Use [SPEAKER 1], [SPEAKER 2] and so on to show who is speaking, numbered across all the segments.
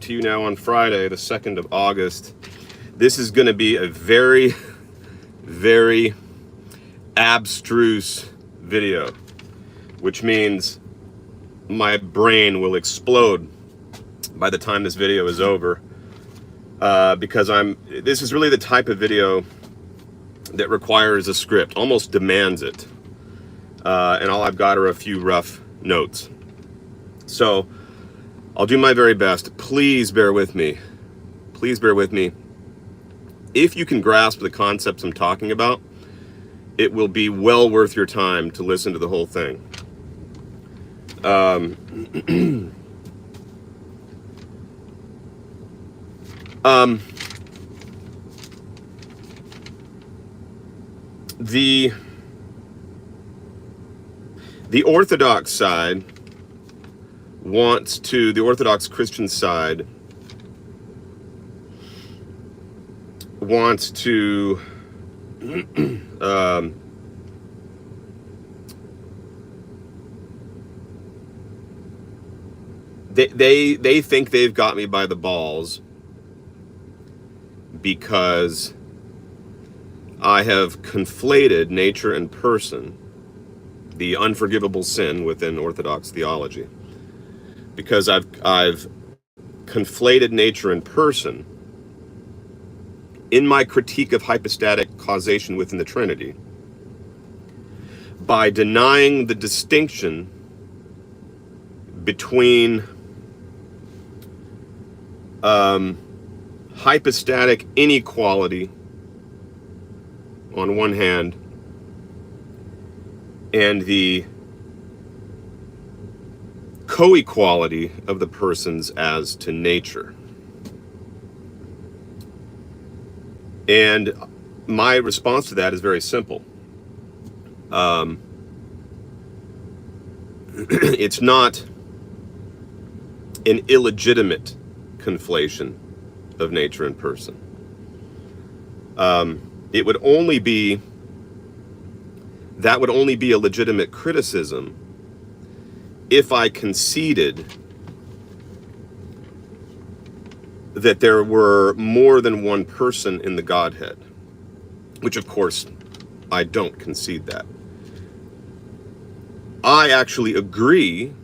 [SPEAKER 1] To you now on Friday, the 2nd of August. This is going to be a very, very abstruse video, which means my brain will explode by the time this video is over, because this is really the type of video that requires a script, almost demands it, and all I've got are a few rough notes. So I'll do my very best. Please bear with me. Please bear with me. If you can grasp the concepts I'm talking about, it will be well worth your time to listen to the whole thing. The Orthodox side the Orthodox Christian side wants to they think they've got me by the balls because I have conflated nature and person, the unforgivable sin within Orthodox theology. Because I've conflated nature and person in my critique of hypostatic causation within the Trinity by denying the distinction between hypostatic inequality on one hand and the co-equality of the persons as to nature. And my response to that is very simple. It's not an illegitimate conflation of nature and person. That would only be a legitimate criticism if I conceded that there were more than one person in the Godhead, which of course I don't concede that. I actually agree,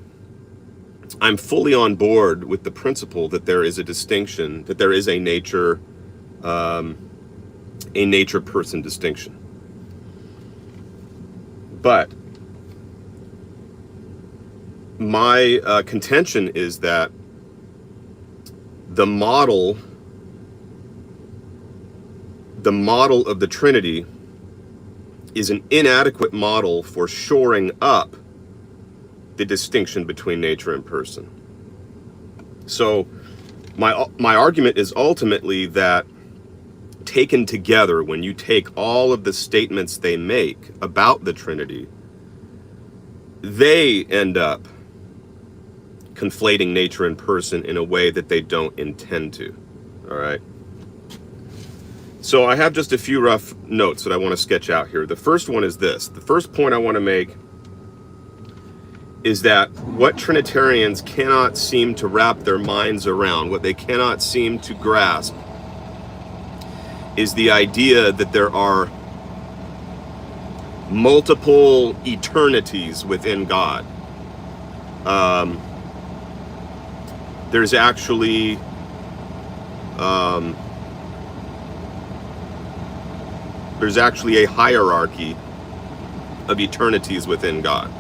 [SPEAKER 1] I'm fully on board with the principle that there is a distinction, that there is a nature-person distinction. But my contention is that the model of the Trinity is an inadequate model for shoring up the distinction between nature and person. So my argument is ultimately that taken together, when you take all of the statements they make about the Trinity, they end up conflating nature and person in a way that they don't intend to. All right. So I have just a few rough notes that I want to sketch out here. The first one is this. The first point I want to make is that what Trinitarians cannot seem to wrap their minds around, what they cannot seem to grasp, is the idea that there are multiple eternities within God. There's actually a hierarchy of eternities within God.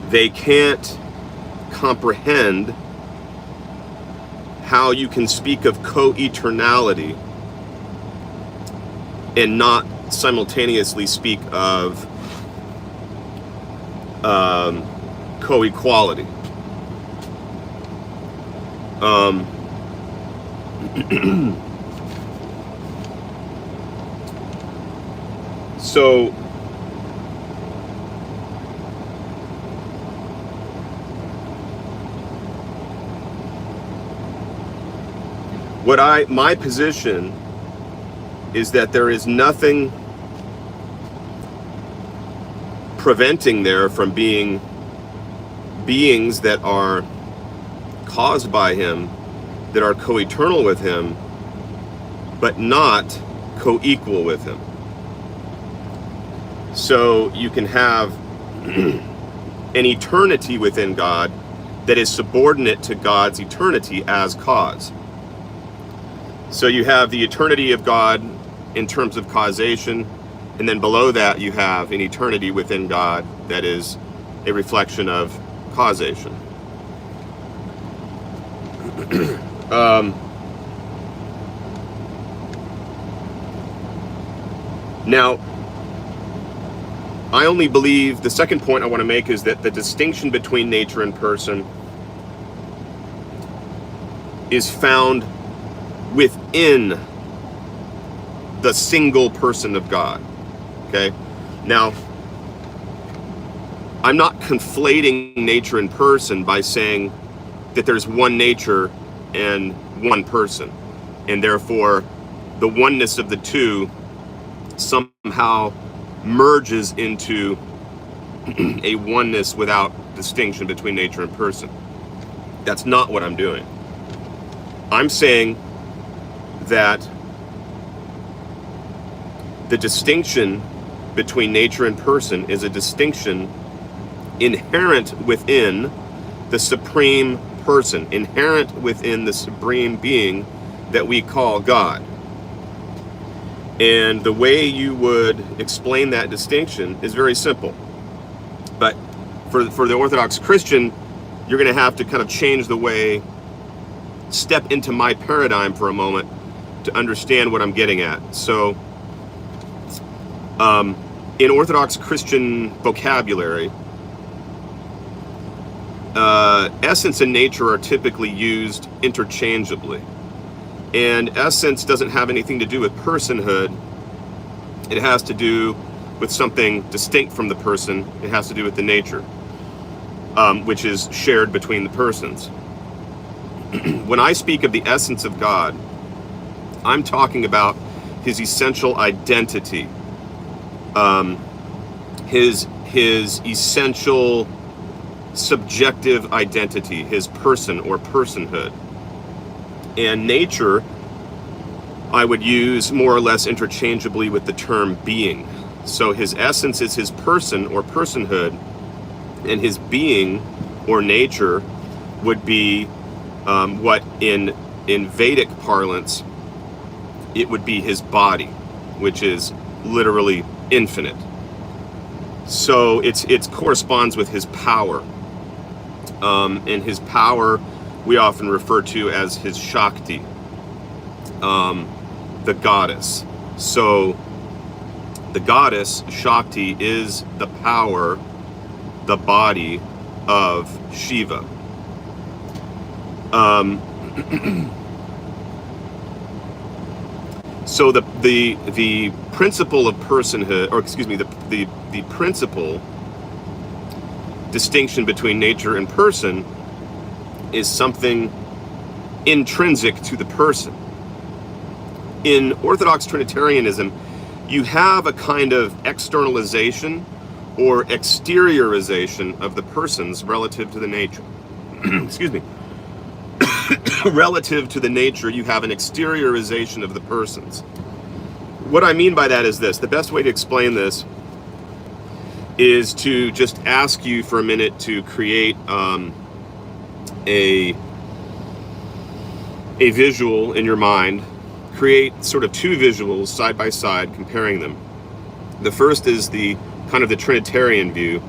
[SPEAKER 1] They can't comprehend how you can speak of co-eternality and not simultaneously speak of co-equality. So my position is that there is nothing preventing there from being beings that are caused by him, that are co-eternal with him, but not co-equal with him. So you can have an eternity within God that is subordinate to God's eternity as cause. So you have the eternity of God in terms of causation, and then below that you have an eternity within God that is a reflection of causation. Now, I only believe, the second point I want to make is that the distinction between nature and person is found within the single person of God. Okay? Now, I'm not conflating nature and person by saying that there's one nature and one person, and therefore the oneness of the two somehow merges into a oneness without distinction between nature and person. That's not what I'm doing. I'm saying that the distinction between nature and person is a distinction inherent within the supreme person, inherent within the supreme being that we call God. And the way you would explain that distinction is very simple. But for the Orthodox Christian, you're going to have to kind of change the way, step into my paradigm for a moment to understand what I'm getting at. So, in Orthodox Christian vocabulary, essence and nature are typically used interchangeably. And essence doesn't have anything to do with personhood. It has to do with something distinct from the person. It has to do with the nature, which is shared between the persons. When I speak of the essence of God, I'm talking about his essential identity, his essential subjective identity, his person or personhood. And nature, I would use more or less interchangeably with the term being. So his essence is his person or personhood, and his being or nature would be what in Vedic parlance, it would be his body, which is literally infinite. So it corresponds with his power. And his power we often refer to as his Shakti, the goddess. So the goddess Shakti is the power, the body of Shiva. So the principle of personhood, or excuse me, the principle distinction between nature and person is something intrinsic to the person. In Orthodox Trinitarianism, you have a kind of externalization or exteriorization of the persons relative to the nature. Excuse me. Relative to the nature, you have an exteriorization of the persons. What I mean by that is this. The best way to explain this is to just ask you for a minute to create a visual in your mind. Create sort of two visuals side by side, comparing them. The first is the kind of the Trinitarian view.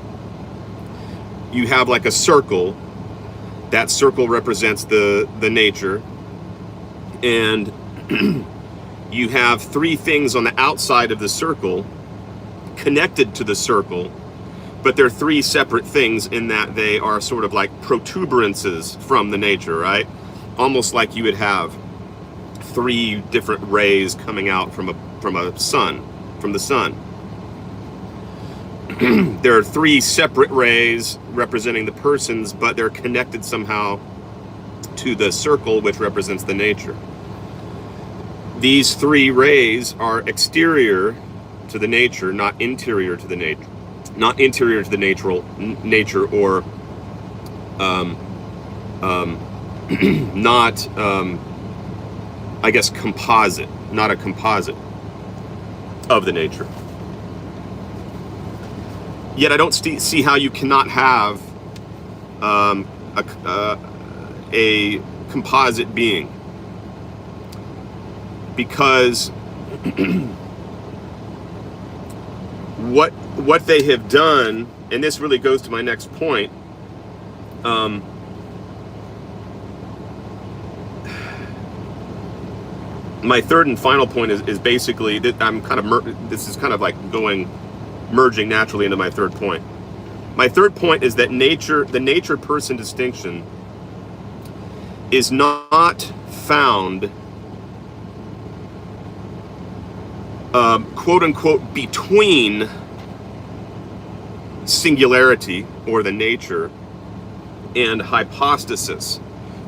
[SPEAKER 1] You have like a circle. That circle represents the nature, and you have three things on the outside of the circle connected to the circle, but they're three separate things in that they are sort of like protuberances from the nature, right? Almost like you would have three different rays coming out from the sun. There are three separate rays representing the persons, but they're connected somehow to the circle, which represents the nature. These three rays are exterior to the nature, not interior to the nature. Not interior to the nature or not, I guess, composite, not a composite of the nature. Yet I don't see how you cannot have a composite being, because what they have done, and this really goes to my next point, my third and final point is basically that this is kind of like merging naturally into my third point. My third point is that the nature person distinction is not found, quote unquote, between singularity, or the nature, and hypostasis,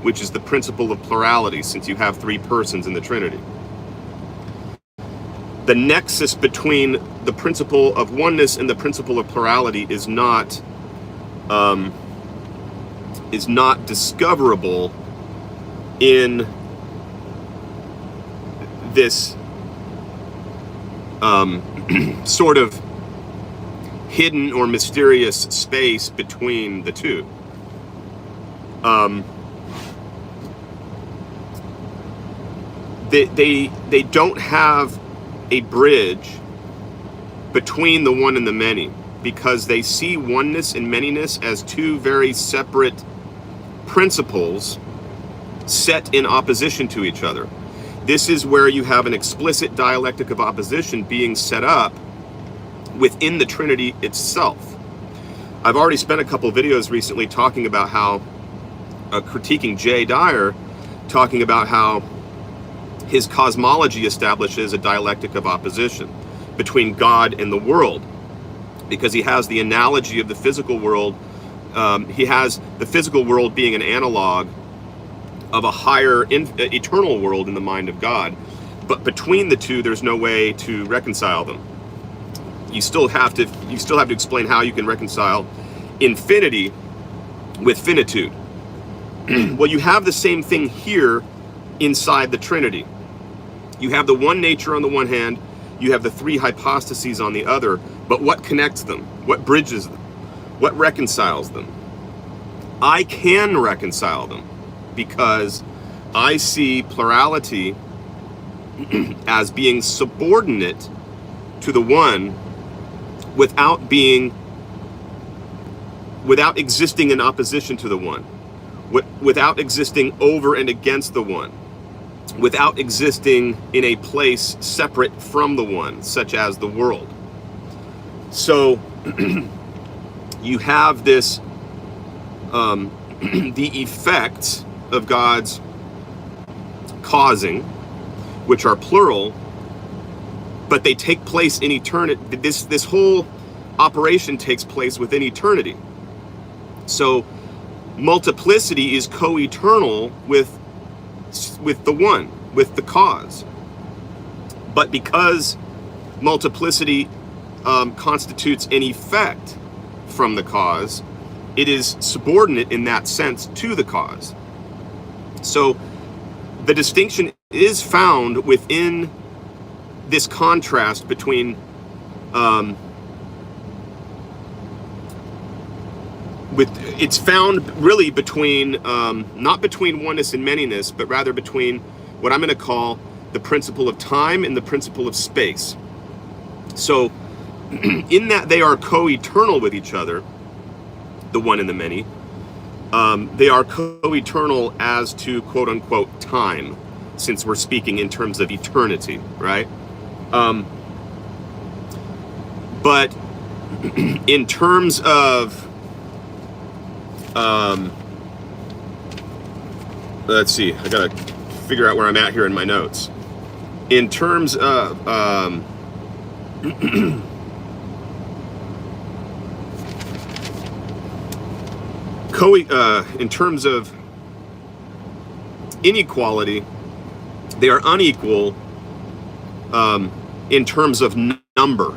[SPEAKER 1] which is the principle of plurality, since you have three persons in the Trinity. The nexus between the principle of oneness and the principle of plurality is not discoverable in this sort of hidden or mysterious space between the two. They don't have a bridge between the one and the many, because they see oneness and manyness as two very separate principles set in opposition to each other. This is where you have an explicit dialectic of opposition being set up within the Trinity itself. I've already spent a couple videos recently talking about how, critiquing Dyer, talking about how his cosmology establishes a dialectic of opposition between God and the world, because he has the analogy of the physical world. He has the physical world being an analog of a higher eternal world in the mind of God, but between the two there's no way to reconcile them. You still have to explain how you can reconcile infinity with finitude. Well, you have the same thing here inside the Trinity. You have the one nature on the one hand, you have the three hypostases on the other, but what connects them? What bridges them? What reconciles them? I can reconcile them, because I see plurality as being subordinate to the one without existing in opposition to the one, without existing over and against the one, without existing in a place separate from the one, such as the world. So you have this, the effects of God's causing, which are plural, but they take place in eternity. This whole operation takes place within eternity. So multiplicity is co-eternal with the one, with the cause. But because multiplicity constitutes an effect from the cause, it is subordinate in that sense to the cause. So the distinction is found within this contrast between it's found really between not between oneness and manyness, but rather between what I'm going to call the principle of time and the principle of space. So in that they are co-eternal with each other, the one and the many, they are co-eternal as to quote unquote time, since we're speaking in terms of eternity, right? But in terms of let's see, I gotta figure out where I'm at here in my notes. In terms of in terms of inequality, they are unequal in terms of number,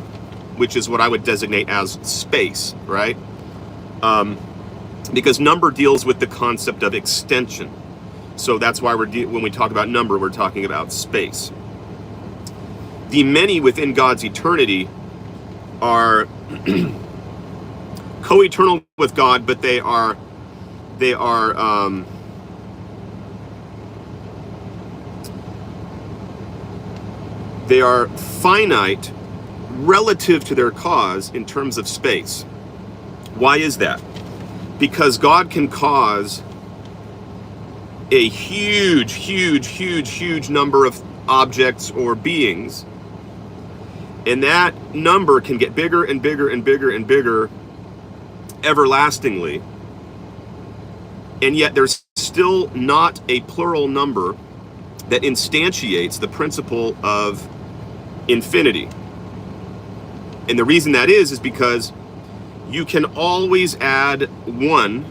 [SPEAKER 1] which is what I would designate as space, right? because number deals with the concept of extension. So that's why when we talk about number, we're talking about space. The many within God's eternity are co-eternal with God, but they are finite relative to their cause in terms of space. Why is that? Because God can cause a huge number of objects or beings, and that number can get bigger and bigger and bigger and bigger everlastingly, and yet there's still not a plural number that instantiates the principle of infinity. And the reason that is because you can always add 1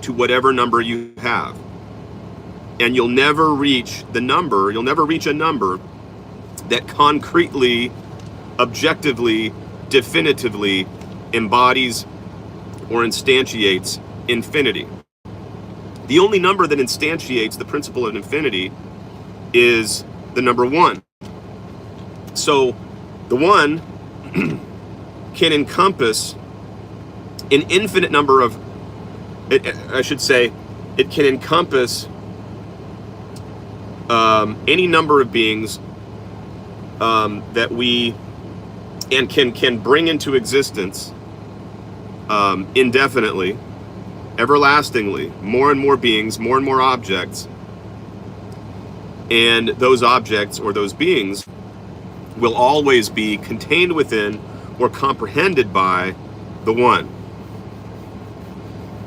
[SPEAKER 1] to whatever number you have, and you'll never reach a number that concretely, objectively, definitively embodies or instantiates infinity. The only number that instantiates the principle of infinity is the number 1. So the 1 can encompass an infinite number of, it can encompass any number of beings that we can bring into existence indefinitely, everlastingly, more and more beings, more and more objects, and those objects or those beings will always be contained within or comprehended by the 1.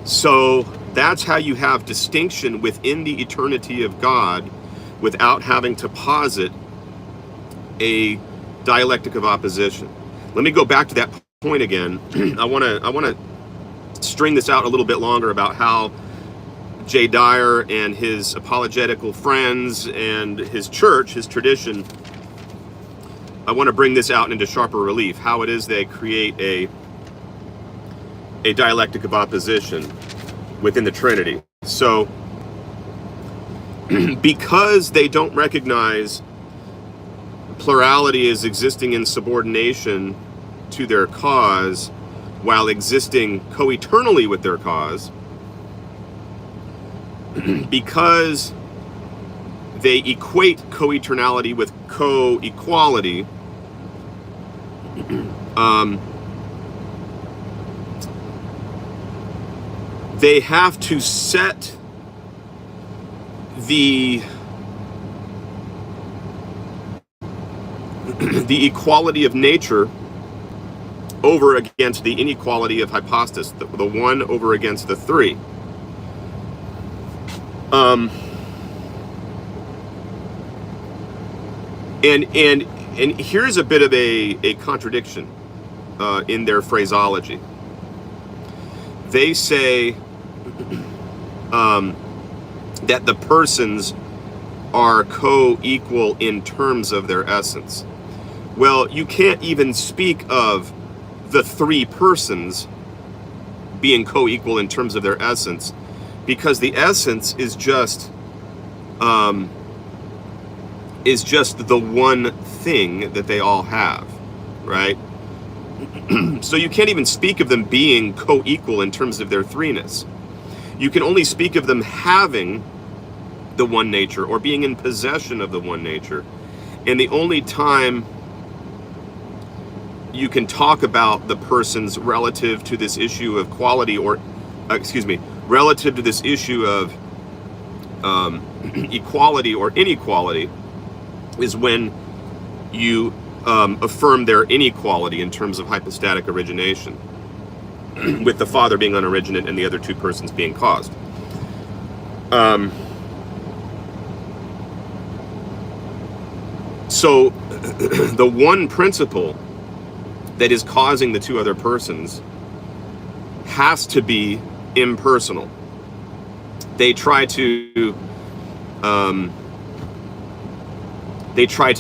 [SPEAKER 1] So that's how you have distinction within the eternity of God without having to posit a dialectic of opposition. Let me go back to that point again. I want to string this out a little bit longer about how J. Dyer and his apologetical friends and his church, his tradition, I want to bring this out into sharper relief, how it is they create a dialectic of opposition within the Trinity. So, because they don't recognize plurality as existing in subordination to their cause while existing co-eternally with their cause, because they equate co-eternality with co-equality, they have to set the equality of nature over against the inequality of hypostasis, the 1 over against the 3. And here's a bit of a contradiction in their phraseology. They say that the persons are co-equal in terms of their essence. Well, you can't even speak of the 3 persons being co-equal in terms of their essence, because the essence is just the one thing that they all have, right? So you can't even speak of them being co-equal in terms of their 3-ness. You can only speak of them having the one nature or being in possession of the one nature. And the only time you can talk about the persons relative to this issue of quality, or relative to this issue of equality or inequality, is when you affirm their inequality in terms of hypostatic origination, with the Father being unoriginate and the other 2 persons being caused. So the one principle that is causing the 2 other persons has to be impersonal. They try to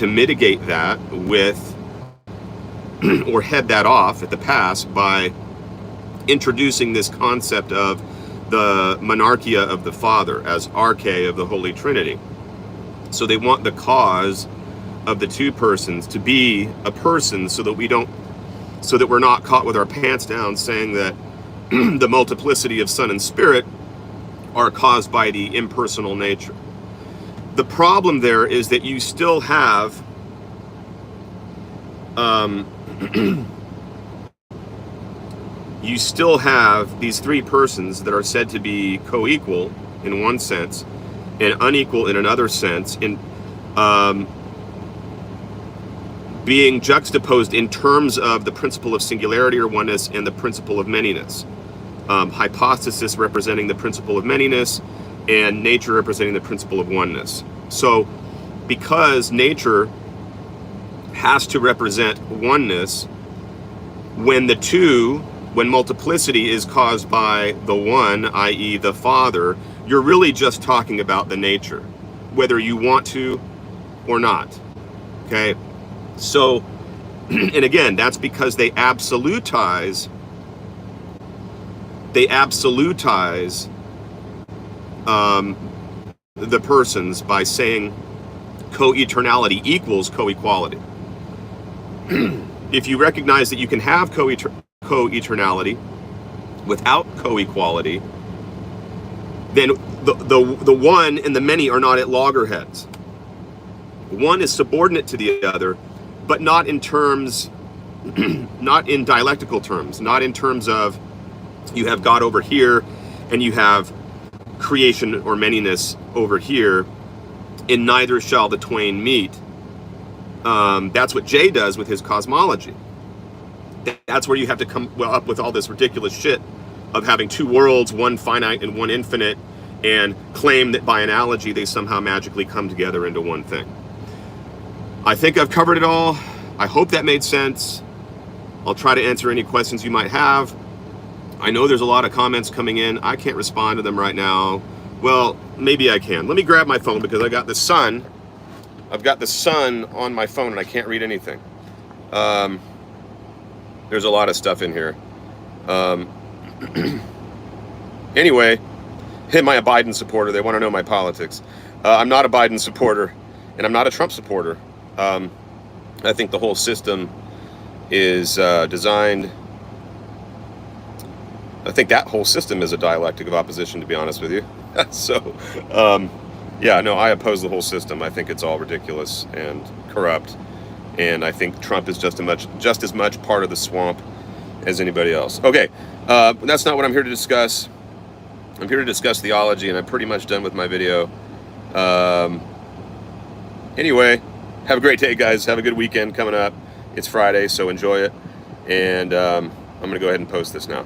[SPEAKER 1] mitigate that with, or head that off at the pass by introducing this concept of the monarchia of the Father, as arche of the Holy Trinity. So they want the cause of the two persons to be a person, so that we're not caught with our pants down saying that the multiplicity of Son and Spirit are caused by the impersonal nature. The problem there is that you still have these three persons that are said to be co-equal in one sense and unequal in another sense, in being juxtaposed in terms of the principle of singularity or oneness and the principle of manyness. Hypostasis representing the principle of manyness and nature representing the principle of oneness. So because nature has to represent oneness, when multiplicity is caused by the one, i.e. the Father, you're really just talking about the nature, whether you want to or not. Okay? So, and again, that's because they absolutize the persons by saying co-eternality equals co-equality. If you recognize that you can have co-eternality without co-equality, then the one and the many are not at loggerheads. One is subordinate to the other, but not in terms, not in dialectical terms, not in terms of you have God over here and you have creation or manyness over here, and neither shall the twain meet. That's what Jay does with his cosmology. That's where you have to come up with all this ridiculous shit of having two worlds, one finite and one infinite, and claim that by analogy they somehow magically come together into one thing. I think I've covered it all. I hope that made sense. I'll try to answer any questions you might have. I know there's a lot of comments coming in. I can't respond to them right now. Well, maybe I can. Let me grab my phone because I got the sun. I've got the sun on my phone and I can't read anything. There's a lot of stuff in here. Anyway, am I a Biden supporter? They want to know my politics. I'm not a Biden supporter, and I'm not a Trump supporter. I think the whole system is designed. I think that whole system is a dialectic of opposition, to be honest with you. So, yeah, no, I oppose the whole system. I think it's all ridiculous and corrupt, and I think Trump is just as much part of the swamp as anybody else. Okay, that's not what I'm here to discuss. I'm here to discuss theology, and I'm pretty much done with my video. Anyway, have a great day, guys. Have a good weekend coming up. It's Friday, so enjoy it. And I'm going to go ahead and post this now.